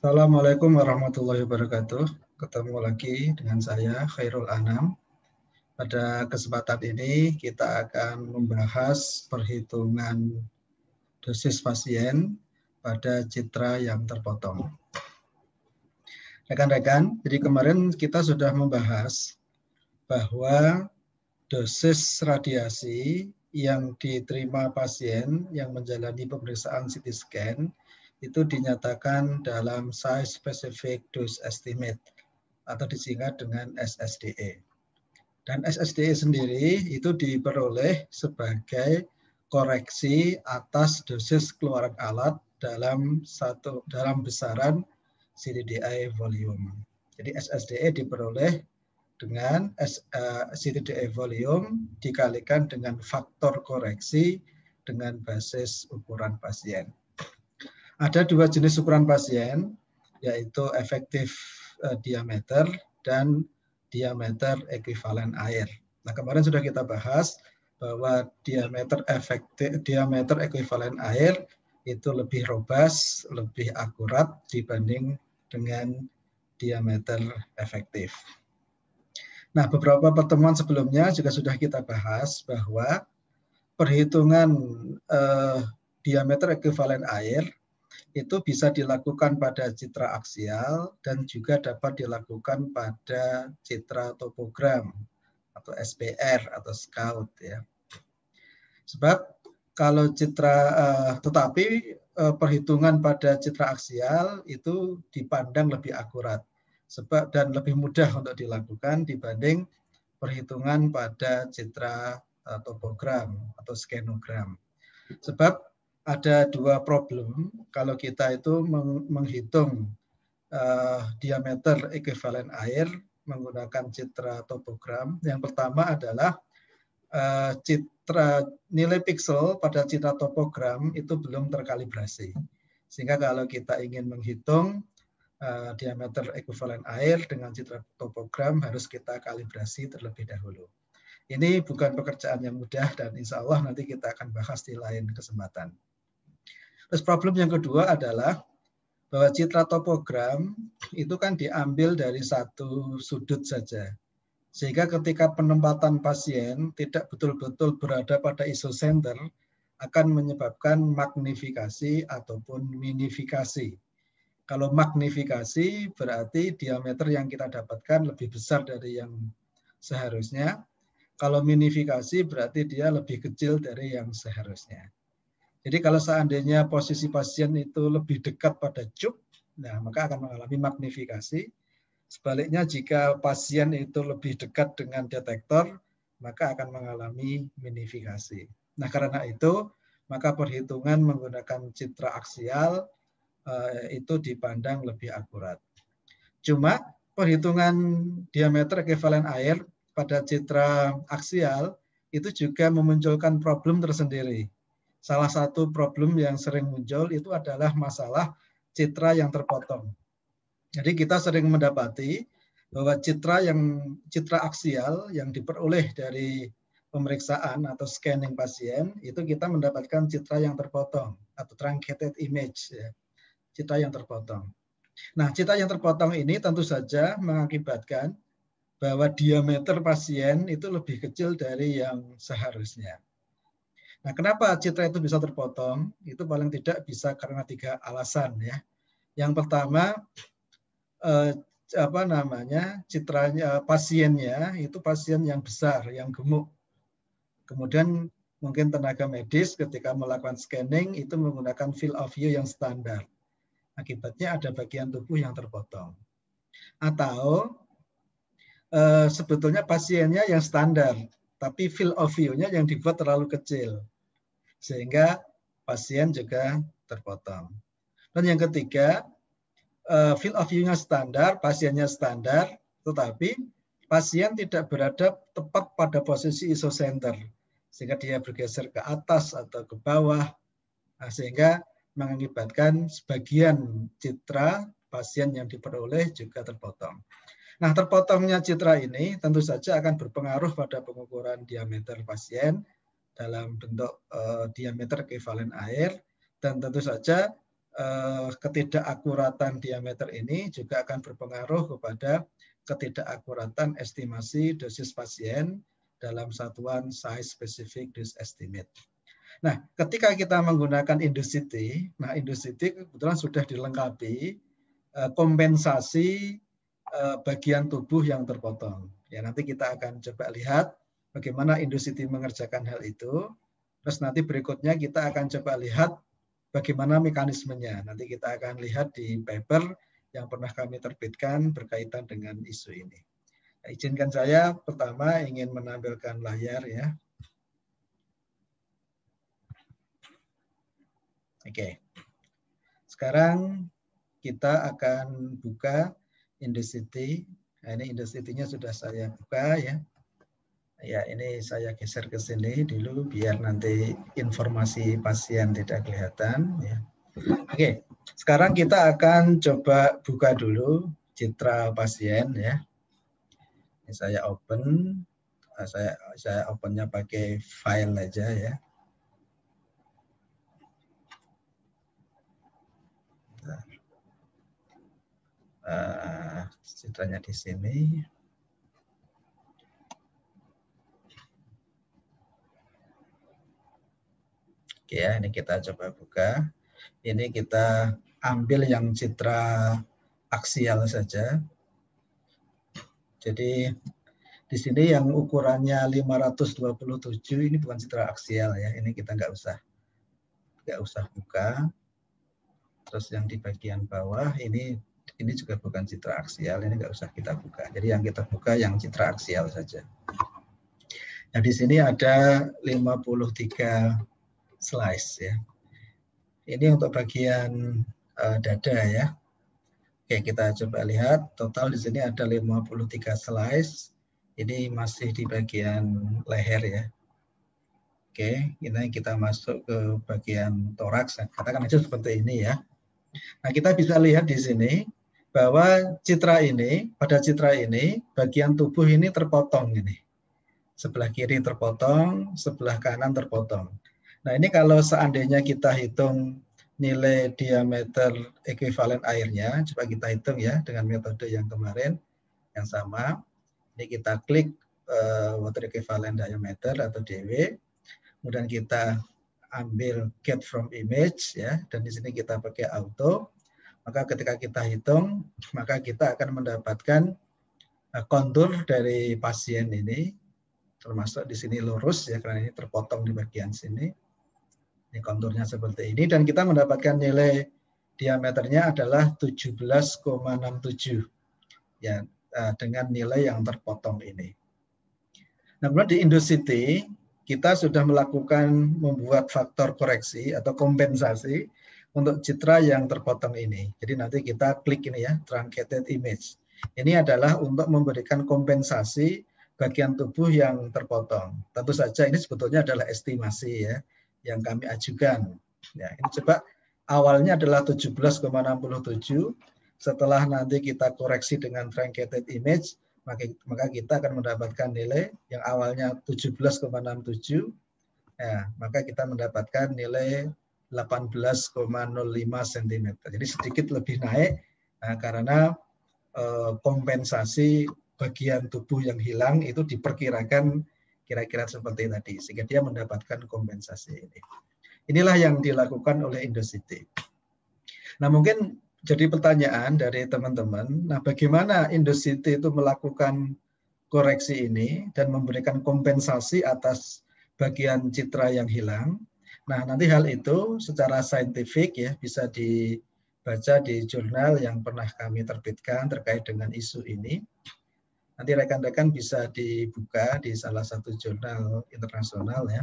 Assalamualaikum warahmatullahi wabarakatuh. Ketemu lagi dengan saya, Khairul Anam. Pada kesempatan ini kita akan membahas perhitungan dosis pasien pada citra yang terpotong. Rekan-rekan, jadi kemarin kita sudah membahas bahwa dosis radiasi yang diterima pasien yang menjalani pemeriksaan CT scan itu dinyatakan dalam Site Specific Dose Estimate atau disingkat dengan SSDE. Dan SSDE sendiri itu diperoleh sebagai koreksi atas dosis keluaran alat dalam besaran CTDI volume. Jadi SSDE diperoleh dengan CTDI volume dikalikan dengan faktor koreksi dengan basis ukuran pasien. Ada dua jenis ukuran pasien, yaitu efektif diameter dan diameter ekuivalen air. Nah, kemarin sudah kita bahas bahwa diameter ekuivalen air itu lebih robust, lebih akurat dibanding dengan diameter efektif. Nah, beberapa pertemuan sebelumnya juga sudah kita bahas bahwa perhitungan diameter ekuivalen air itu bisa dilakukan pada citra aksial dan juga dapat dilakukan pada citra topogram atau SPR atau scout ya. Sebab kalau tetapi perhitungan pada citra aksial itu dipandang lebih akurat dan lebih mudah untuk dilakukan dibanding perhitungan pada citra topogram atau skenogram. Sebab ada dua problem kalau kita itu menghitung diameter ekuivalen air menggunakan citra topogram. Yang pertama adalah nilai pixel pada citra topogram itu belum terkalibrasi. Sehingga kalau kita ingin menghitung diameter ekuivalen air dengan citra topogram harus kita kalibrasi terlebih dahulu. Ini bukan pekerjaan yang mudah dan insya Allah nanti kita akan bahas di lain kesempatan. Terus problem yang kedua adalah bahwa citra topogram itu kan diambil dari satu sudut saja. Sehingga ketika penempatan pasien tidak betul-betul berada pada isocenter akan menyebabkan magnifikasi ataupun minifikasi. Kalau magnifikasi berarti diameter yang kita dapatkan lebih besar dari yang seharusnya. Kalau minifikasi berarti dia lebih kecil dari yang seharusnya. Jadi kalau seandainya posisi pasien itu lebih dekat pada cup, nah maka akan mengalami magnifikasi. Sebaliknya jika pasien itu lebih dekat dengan detektor, maka akan mengalami minifikasi. Nah karena itu, maka perhitungan menggunakan citra aksial itu dipandang lebih akurat. Cuma perhitungan diameter ekuivalen air pada citra aksial itu juga memunculkan problem tersendiri. Salah satu problem yang sering muncul itu adalah masalah citra yang terpotong. Jadi kita sering mendapati bahwa citra aksial yang diperoleh dari pemeriksaan atau scanning pasien itu kita mendapatkan citra yang terpotong atau truncated image ya. Citra yang terpotong. Nah, citra yang terpotong ini tentu saja mengakibatkan bahwa diameter pasien itu lebih kecil dari yang seharusnya. Nah, kenapa citra itu bisa terpotong? Itu paling tidak bisa karena 3 alasan ya. Yang pertama, citranya pasiennya itu pasien yang besar, yang gemuk. Kemudian mungkin tenaga medis ketika melakukan scanning itu menggunakan field of view yang standar. Akibatnya ada bagian tubuh yang terpotong. Atau sebetulnya pasiennya yang standar, tapi field of view-nya yang dibuat terlalu kecil. Sehingga pasien juga terpotong. Dan yang ketiga, field of view-nya standar, pasiennya standar, tetapi pasien tidak berada tepat pada posisi isocenter. Sehingga dia bergeser ke atas atau ke bawah, sehingga mengakibatkan sebagian citra pasien yang diperoleh juga terpotong. Nah, terpotongnya citra ini tentu saja akan berpengaruh pada pengukuran diameter pasien dalam bentuk diameter ekuivalen air dan tentu saja ketidakakuratan diameter ini juga akan berpengaruh kepada ketidakakuratan estimasi dosis pasien dalam satuan size specific dose estimate. Nah, ketika kita menggunakan Indocity, nah Indocity kebetulan sudah dilengkapi kompensasi bagian tubuh yang terpotong. Ya, nanti kita akan coba lihat bagaimana Indocity mengerjakan hal itu. Terus nanti berikutnya kita akan coba lihat bagaimana mekanismenya. Nanti kita akan lihat di paper yang pernah kami terbitkan berkaitan dengan isu ini. Nah, izinkan saya pertama ingin menampilkan layar ya. Oke. Sekarang kita akan buka Indocity. Nah, ini Indocity-nya sudah saya buka ya. Ya, ini saya geser ke sini dulu biar nanti informasi pasien tidak kelihatan ya. Oke, sekarang kita akan coba buka dulu citra pasien ya. Ini saya open, saya opennya pakai file aja ya. Citranya di sini. Oke ya, ini kita coba buka. Ini kita ambil yang citra aksial saja. Jadi di sini yang ukurannya 527 ini bukan citra aksial ya. Ini kita nggak usah buka. Terus yang di bagian bawah ini juga bukan citra aksial. Ini nggak usah kita buka. Jadi yang kita buka yang citra aksial saja. Nah di sini ada 53 slice ya. Ini untuk bagian dada ya. Oke, kita coba lihat total di sini ada 53 slice. Ini masih di bagian leher ya. Oke, ini kita masuk ke bagian toraks. Katakan aja seperti ini ya. Nah, kita bisa lihat di sini bahwa pada citra ini bagian tubuh ini terpotong ini. Sebelah kiri terpotong, sebelah kanan terpotong. Nah, ini kalau seandainya kita hitung nilai diameter ekuivalen airnya, coba kita hitung ya dengan metode yang kemarin yang sama. Ini kita klik water equivalent diameter atau DW, kemudian kita ambil get from image ya, dan di sini kita pakai auto. Maka ketika kita hitung, maka kita akan mendapatkan kontur dari pasien ini, termasuk di sini lurus ya karena ini terpotong di bagian sini. Ini konturnya seperti ini dan kita mendapatkan nilai diameternya adalah 17,67 ya dengan nilai yang terpotong ini. Nah, kemudian di Indocity kita sudah membuat faktor koreksi atau kompensasi untuk citra yang terpotong ini. Jadi nanti kita klik ini ya, truncated image. Ini adalah untuk memberikan kompensasi bagian tubuh yang terpotong. Tentu saja ini sebetulnya adalah estimasi ya yang kami ajukan. Ya, ini coba awalnya adalah 17,67. Setelah nanti kita koreksi dengan truncated image, maka kita akan mendapatkan nilai yang awalnya 17,67. Ya, maka kita mendapatkan nilai 18,05 cm. Jadi sedikit lebih naik karena kompensasi bagian tubuh yang hilang itu diperkirakan kira-kira seperti tadi, sehingga dia mendapatkan kompensasi ini. Inilah yang dilakukan oleh Indocity. Nah, mungkin jadi pertanyaan dari teman-teman, nah bagaimana Indocity itu melakukan koreksi ini dan memberikan kompensasi atas bagian citra yang hilang. Nah, nanti hal itu secara saintifik ya bisa dibaca di jurnal yang pernah kami terbitkan terkait dengan isu ini. Nanti rekan-rekan bisa dibuka di salah satu jurnal internasional ya.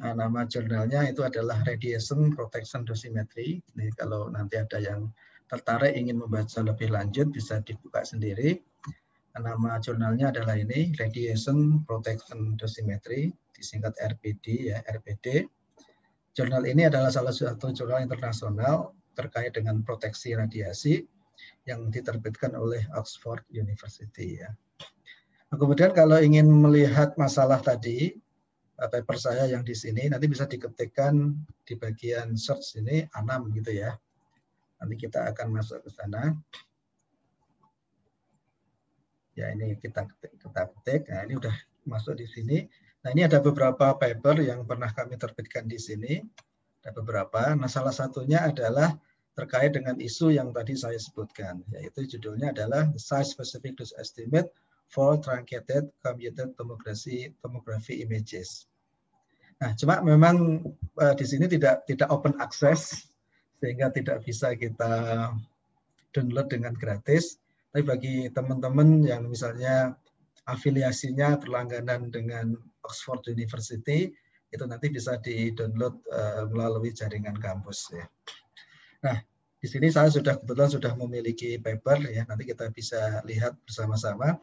Nah, nama jurnalnya itu adalah Radiation Protection Dosimetry. Ini kalau nanti ada yang tertarik ingin membaca lebih lanjut bisa dibuka sendiri. Nama jurnalnya adalah ini Radiation Protection Dosimetry, disingkat RPD ya, RPD. Jurnal ini adalah salah satu jurnal internasional terkait dengan proteksi radiasi yang diterbitkan oleh Oxford University ya. Nah, kemudian kalau ingin melihat masalah tadi, paper saya yang di sini nanti bisa diketikkan di bagian search ini A6 gitu ya. Nanti kita akan masuk ke sana. Ya, ini kita ketik. Nah, ini udah masuk di sini. Nah, ini ada beberapa paper yang pernah kami terbitkan di sini. Ada beberapa. Nah, salah satunya adalah terkait dengan isu yang tadi saya sebutkan, yaitu judulnya adalah Size Specific Dose Estimate for Truncated Computed Tomography Images. Nah, cuma memang di sini tidak open access, sehingga tidak bisa kita download dengan gratis. Tapi bagi teman-teman yang misalnya afiliasinya berlangganan dengan Oxford University, itu nanti bisa di-download melalui jaringan kampus ya. Nah, di sini saya kebetulan sudah memiliki paper ya, nanti kita bisa lihat bersama-sama.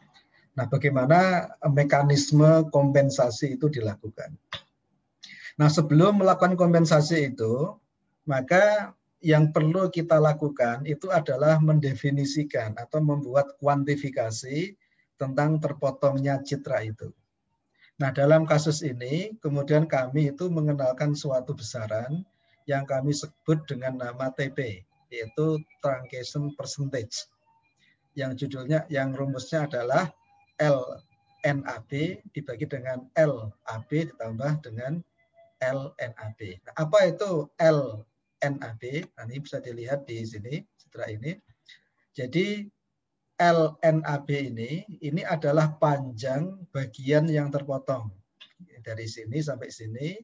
Nah, bagaimana mekanisme kompensasi itu dilakukan. Nah, sebelum melakukan kompensasi itu, maka yang perlu kita lakukan itu adalah mendefinisikan atau membuat kuantifikasi tentang terpotongnya citra itu. Nah, dalam kasus ini, kemudian kami itu mengenalkan suatu besaran yang kami sebut dengan nama TP, yaitu truncation percentage. Yang judulnya, yang rumusnya adalah LNAB dibagi dengan LAB ditambah dengan LNAB. Nah, apa itu LNAB? Nah, ini bisa dilihat di sini, citra ini. Jadi LNAB ini adalah panjang bagian yang terpotong. Dari sini sampai sini,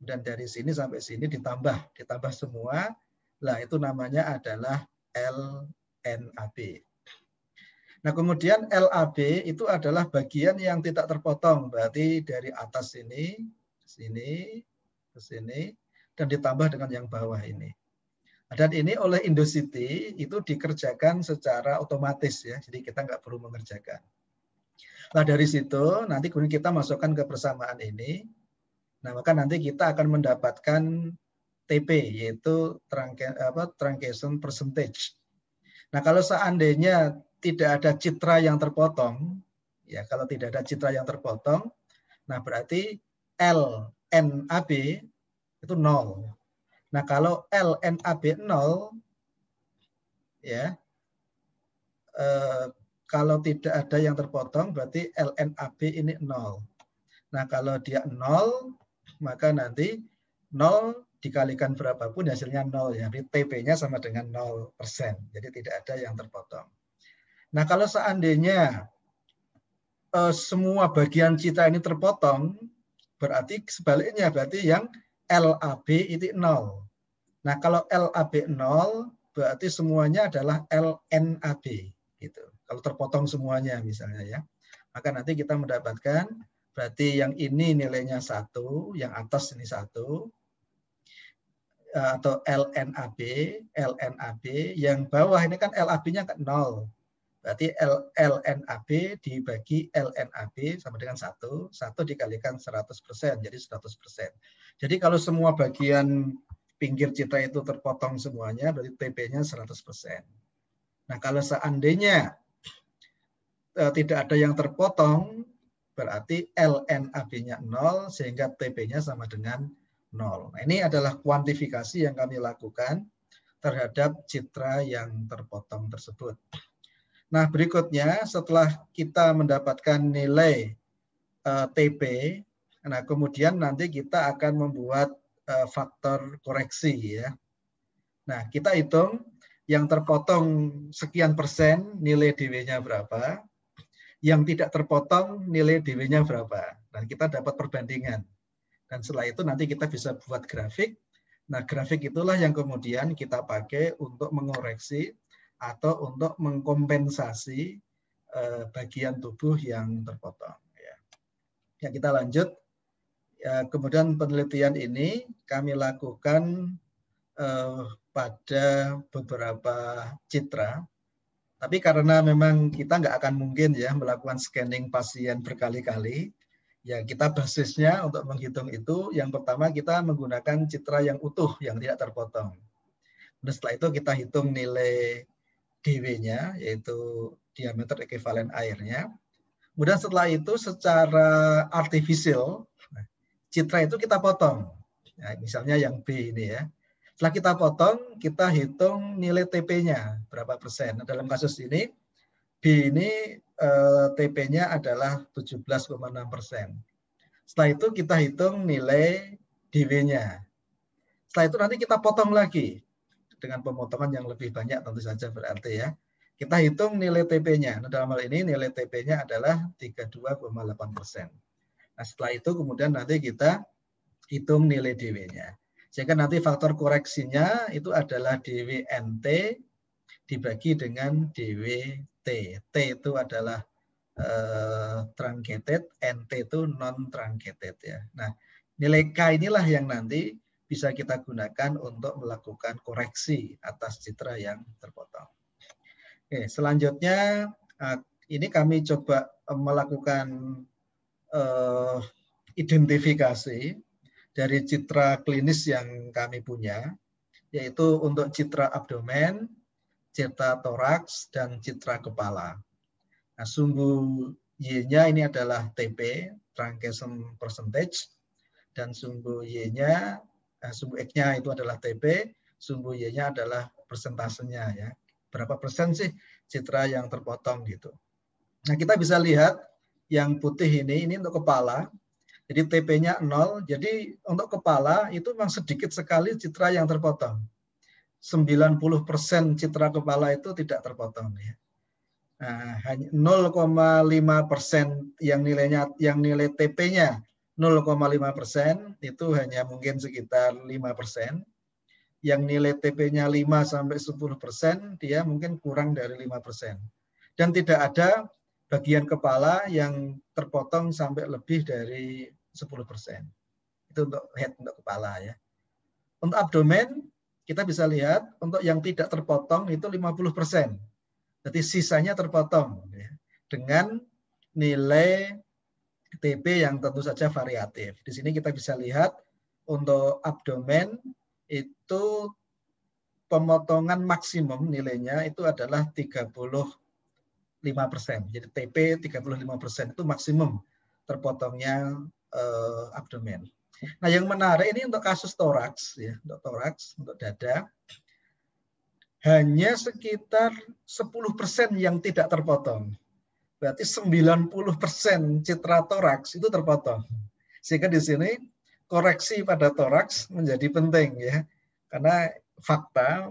dan dari sini sampai sini ditambah semua. Lah, itu namanya adalah LNAB. Nah, kemudian LAB itu adalah bagian yang tidak terpotong, berarti dari atas sini, ke sini, dan ditambah dengan yang bawah ini. Dan ini oleh Indocity itu dikerjakan secara otomatis ya, jadi kita nggak perlu mengerjakan. Nah, dari situ nanti kemudian kita masukkan ke persamaan ini. Nah, maka nanti kita akan mendapatkan TP, yaitu truncation percentage. Nah, kalau seandainya tidak ada citra yang terpotong, ya kalau tidak ada citra yang terpotong, nah berarti LNAB itu 0. Nah, kalau LNAB 0, ya, kalau tidak ada yang terpotong, berarti LNAB ini 0. Nah, kalau dia 0, maka nanti 0 dikalikan berapapun hasilnya 0. Ya. Jadi TP-nya sama dengan 0%. Jadi tidak ada yang terpotong. Nah, kalau seandainya semua bagian citra ini terpotong, berarti sebaliknya, berarti yang LAB itu 0. Nah, kalau LAB 0, berarti semuanya adalah LNAB. Gitu. Kalau terpotong semuanya misalnya ya. Maka nanti kita mendapatkan, berarti yang ini nilainya 1, yang atas ini 1, atau LNAB, yang bawah ini kan LAB-nya kan 0. Berarti LNAB dibagi LNAB sama dengan 1 dikalikan 100%, jadi 100%. Jadi kalau semua bagian pinggir citra itu terpotong semuanya, berarti TP-nya 100%. Nah, kalau seandainya tidak ada yang terpotong, berarti LNAB-nya 0, sehingga TP-nya sama dengan 0. Nah, ini adalah kuantifikasi yang kami lakukan terhadap citra yang terpotong tersebut. Nah, berikutnya setelah kita mendapatkan nilai TP, nah kemudian nanti kita akan membuat faktor koreksi ya. Nah, kita hitung yang terpotong sekian persen nilai DW-nya berapa, yang tidak terpotong nilai DW-nya berapa. Dan kita dapat perbandingan. Dan setelah itu nanti kita bisa buat grafik. Nah, grafik itulah yang kemudian kita pakai untuk mengoreksi atau untuk mengkompensasi bagian tubuh yang terpotong. Ya, kita lanjut. Ya, kemudian penelitian ini kami lakukan pada beberapa citra. Tapi karena memang kita nggak akan mungkin ya melakukan scanning pasien berkali-kali, ya kita basisnya untuk menghitung itu, yang pertama kita menggunakan citra yang utuh, yang tidak terpotong. Dan setelah itu kita hitung nilai DW-nya, yaitu diameter ekuivalen airnya. Kemudian setelah itu secara artifisial, citra itu kita potong. Nah, misalnya yang B ini ya. Setelah kita potong, kita hitung nilai TP-nya berapa persen. Nah, dalam kasus ini, B ini TP-nya adalah 17,6%. Setelah itu kita hitung nilai DW-nya. Setelah itu nanti kita potong lagi dengan pemotongan yang lebih banyak tentu saja berarti ya. Kita hitung nilai TP-nya. Nah, dalam hal ini nilai TP-nya adalah 32,8%. Nah, setelah itu kemudian nanti kita hitung nilai DW-nya. Sehingga nanti faktor koreksinya itu adalah DWNT dibagi dengan DWT. T itu adalah truncated, NT itu non-truncated ya. Nah, nilai K inilah yang nanti bisa kita gunakan untuk melakukan koreksi atas citra yang terpotong. Oke, selanjutnya ini kami coba melakukan identifikasi dari citra klinis yang kami punya, yaitu untuk citra abdomen, citra toraks, dan citra kepala. Nah, sumbu Y-nya ini adalah TP, truncation percentage, dan sumbu Y-nya, sumbu X-nya itu adalah TP, sumbu Y-nya adalah persentasenya ya. Berapa persen sih citra yang terpotong gitu. Nah, kita bisa lihat yang putih ini untuk kepala. Jadi TP-nya 0, jadi untuk kepala itu memang sedikit sekali citra yang terpotong. 90% citra kepala itu tidak terpotong ya. Nah, hanya 0,5% yang nilai TP-nya 0,5% itu hanya mungkin sekitar 5%. Yang nilai TP-nya 5 sampai 10%, dia mungkin kurang dari 5%. Dan tidak ada bagian kepala yang terpotong sampai lebih dari 10%. Itu untuk head, untuk kepala ya. Untuk abdomen, kita bisa lihat untuk yang tidak terpotong itu 50%. Jadi sisanya terpotong ya, dengan nilai TP yang tentu saja variatif. Di sini kita bisa lihat untuk abdomen itu pemotongan maksimum nilainya itu adalah 35%. Jadi TP 35% itu maksimum terpotongnya abdomen. Nah, yang menarik ini untuk kasus toraks ya, untuk toraks, untuk dada hanya sekitar 10% yang tidak terpotong. Berarti 90% citra toraks itu terpotong. Sehingga di sini koreksi pada toraks menjadi penting ya. Karena fakta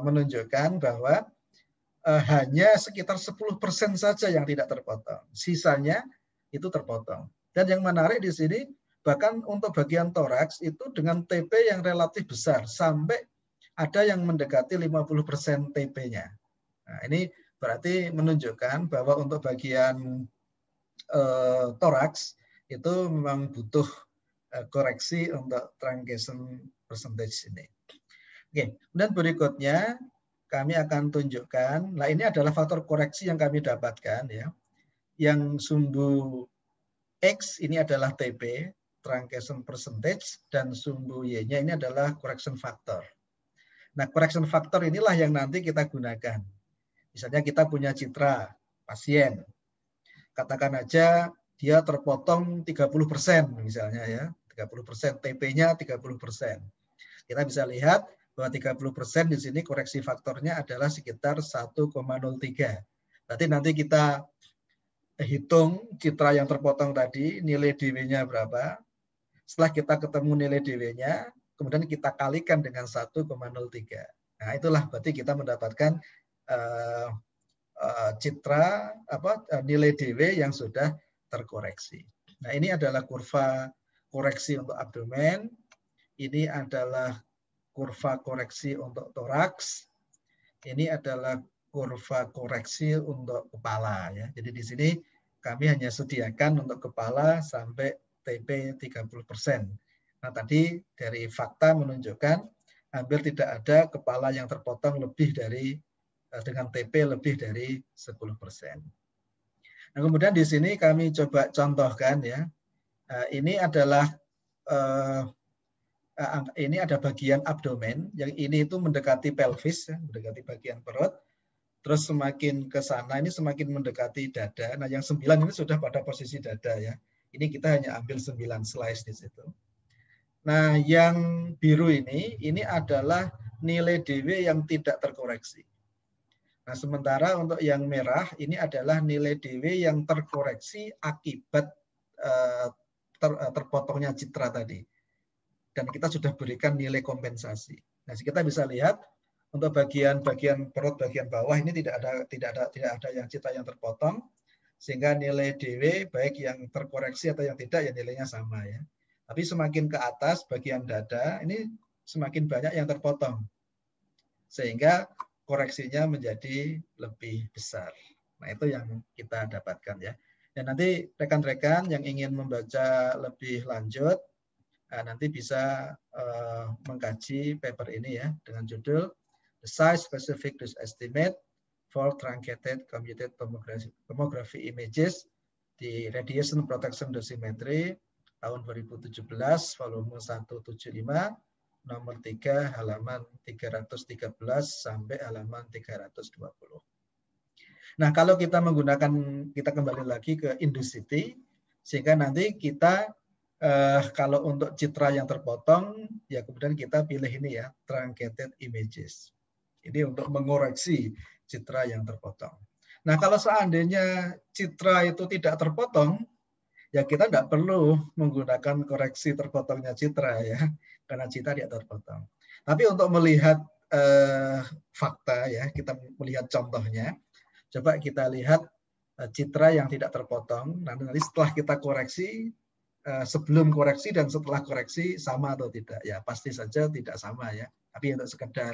menunjukkan bahwa hanya sekitar 10% saja yang tidak terpotong. Sisanya itu terpotong. Dan yang menarik di sini, bahkan untuk bagian toraks itu dengan TP yang relatif besar, sampai ada yang mendekati 50% TP-nya. Nah, ini berarti menunjukkan bahwa untuk bagian toraks itu memang butuh koreksi untuk truncation percentage ini. Oke, kemudian berikutnya kami akan tunjukkan, nah ini adalah faktor koreksi yang kami dapatkan ya. Yang sumbu X ini adalah TP, truncation percentage, dan sumbu Y-nya ini adalah correction factor. Nah, correction factor inilah yang nanti kita gunakan. Misalnya kita punya citra pasien, katakan aja dia terpotong 30% misalnya ya, 30%, TP-nya 30%. Kita bisa lihat bahwa 30% di sini koreksi faktornya adalah sekitar 1,03. Berarti nanti kita hitung citra yang terpotong tadi, nilai DW-nya berapa. Setelah kita ketemu nilai DW-nya, kemudian kita kalikan dengan 1,03. Nah, itulah berarti kita mendapatkan citra nilai DW yang sudah terkoreksi. Nah, ini adalah kurva koreksi untuk abdomen. Ini adalah kurva koreksi untuk toraks. Ini adalah kurva koreksi untuk kepala ya. Jadi di sini kami hanya sediakan untuk kepala sampai TP 30%. Nah, tadi dari fakta menunjukkan hampir tidak ada kepala yang terpotong lebih dari dengan TP lebih dari 10%. Nah, kemudian di sini kami coba contohkan ya. Ini adalah ini ada bagian abdomen, yang ini itu mendekati pelvis, ya, mendekati bagian perut. Terus semakin ke sana ini semakin mendekati dada. Nah, yang 9 ini sudah pada posisi dada ya. Ini kita hanya ambil 9 slice di situ. Nah, yang biru ini adalah nilai DW yang tidak terkoreksi. Nah, sementara untuk yang merah ini adalah nilai DW yang terkoreksi akibat terpotongnya citra tadi. Dan kita sudah berikan nilai kompensasi. Nah, kita bisa lihat untuk bagian perut bagian bawah ini tidak ada yang citra yang terpotong, sehingga nilai DW baik yang terkoreksi atau yang tidak ya nilainya sama ya. Tapi semakin ke atas bagian dada ini semakin banyak yang terpotong, sehingga koreksinya menjadi lebih besar. Nah, itu yang kita dapatkan ya. Dan nanti rekan-rekan yang ingin membaca lebih lanjut, nanti bisa mengkaji paper ini ya dengan judul The Size Specific Dose Estimate for Truncated Computed Tomography Images di Radiation Protection Dosimetry tahun 2017, volume 175, nomor 3 halaman 313 sampai halaman 320. Nah, kalau kita kembali lagi ke Indusity, sehingga nanti kita kalau untuk citra yang terpotong, ya kemudian kita pilih ini ya, truncated images. Ini untuk mengoreksi citra yang terpotong. Nah, kalau seandainya citra itu tidak terpotong, ya kita tidak perlu menggunakan koreksi terpotongnya citra ya, karena citra tidak terpotong. Tapi untuk melihat fakta ya, kita melihat contohnya. Coba kita lihat citra yang tidak terpotong. Nanti setelah kita koreksi, sebelum koreksi dan setelah koreksi sama atau tidak? Ya pasti saja tidak sama ya. Tapi untuk sekedar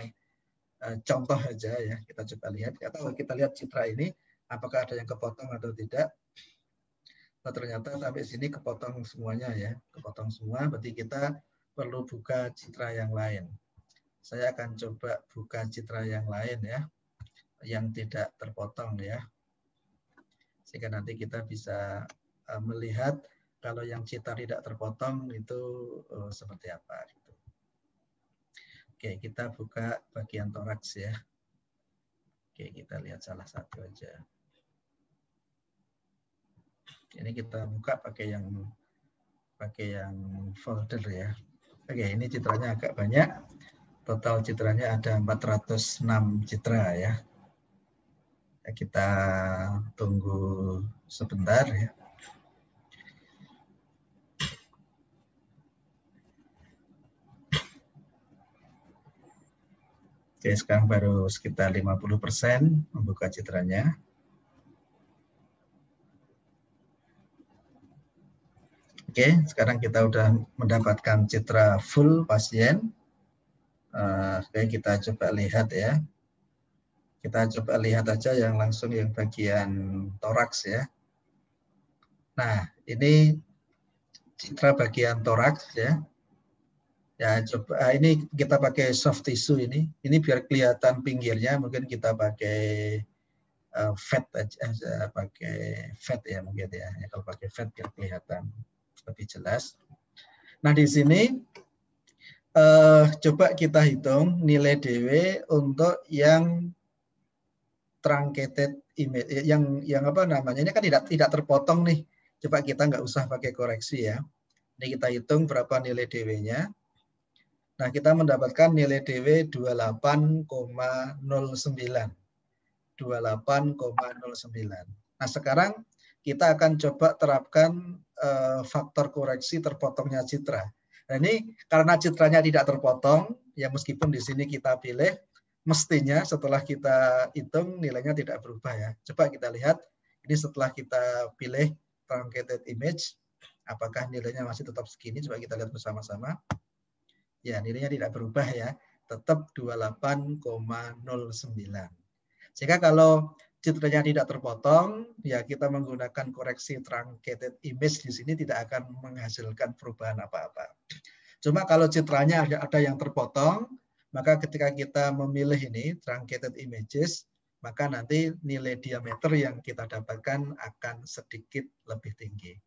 contoh aja ya, kita coba lihat. Atau kita lihat citra ini, apakah ada yang kepotong atau tidak? Nah, ternyata sampai sini kepotong semuanya ya, kepotong semua. Berarti kita perlu buka citra yang lain. Saya akan coba buka citra yang lain ya, yang tidak terpotong ya, sehingga nanti kita bisa melihat kalau yang citra tidak terpotong itu seperti apa. Gitu. Oke, kita buka bagian toraks ya. Oke, kita lihat salah satu aja. Ini kita buka pakai yang folder ya. Oke, ini citranya agak banyak. Total citranya ada 406 citra ya. Kita tunggu sebentar ya. Oke, sekarang baru sekitar 50% membuka citranya. Oke, sekarang kita sudah mendapatkan citra full pasien. Oke, kita coba lihat ya. Kita coba lihat aja yang langsung yang bagian toraks ya. Nah, ini citra bagian toraks ya. Ya, coba ini kita pakai soft tissue ini. Ini biar kelihatan pinggirnya, mungkin kita pakai fat aja, pakai fat ya mungkin ya. Kalau pakai fat biar kelihatan lebih jelas. Nah, di sini coba kita hitung nilai DW untuk yang truncated image, yang apa namanya, ini kan tidak terpotong nih. Coba kita nggak usah pakai koreksi ya. Ini kita hitung berapa nilai DW-nya. Nah, kita mendapatkan nilai DW 28,09. 28,09. Nah, sekarang kita akan coba terapkan faktor koreksi terpotongnya citra. Nah, ini karena citranya tidak terpotong, ya meskipun di sini kita pilih, mestinya setelah kita hitung nilainya tidak berubah ya. Coba kita lihat, ini setelah kita pilih truncated image, apakah nilainya masih tetap segini? Coba kita lihat bersama-sama. Ya, nilainya tidak berubah ya, tetap 28,09. Sehingga kalau citranya tidak terpotong, ya kita menggunakan koreksi truncated image di sini tidak akan menghasilkan perubahan apa-apa. Cuma kalau citranya ada yang terpotong, maka ketika kita memilih ini truncated images, maka nanti nilai diameter yang kita dapatkan akan sedikit lebih tinggi.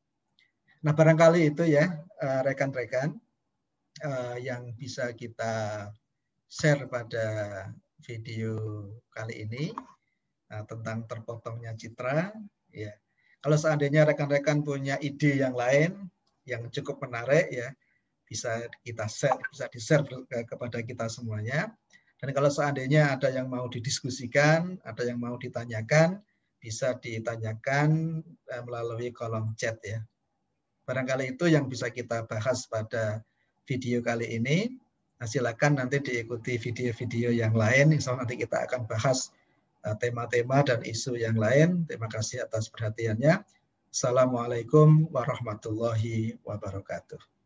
Nah, barangkali itu ya rekan-rekan yang bisa kita share pada video kali ini tentang terpotongnya citra. Ya, kalau seandainya rekan-rekan punya ide yang lain yang cukup menarik ya, bisa kita share, bisa di-share kepada kita semuanya. Dan kalau seandainya ada yang mau didiskusikan, ada yang mau ditanyakan, bisa ditanyakan melalui kolom chat ya. Barangkali itu yang bisa kita bahas pada video kali ini. Nah, silakan nanti diikuti video-video yang lain. Insya Allah nanti kita akan bahas tema-tema dan isu yang lain. Terima kasih atas perhatiannya. Assalamualaikum warahmatullahi wabarakatuh.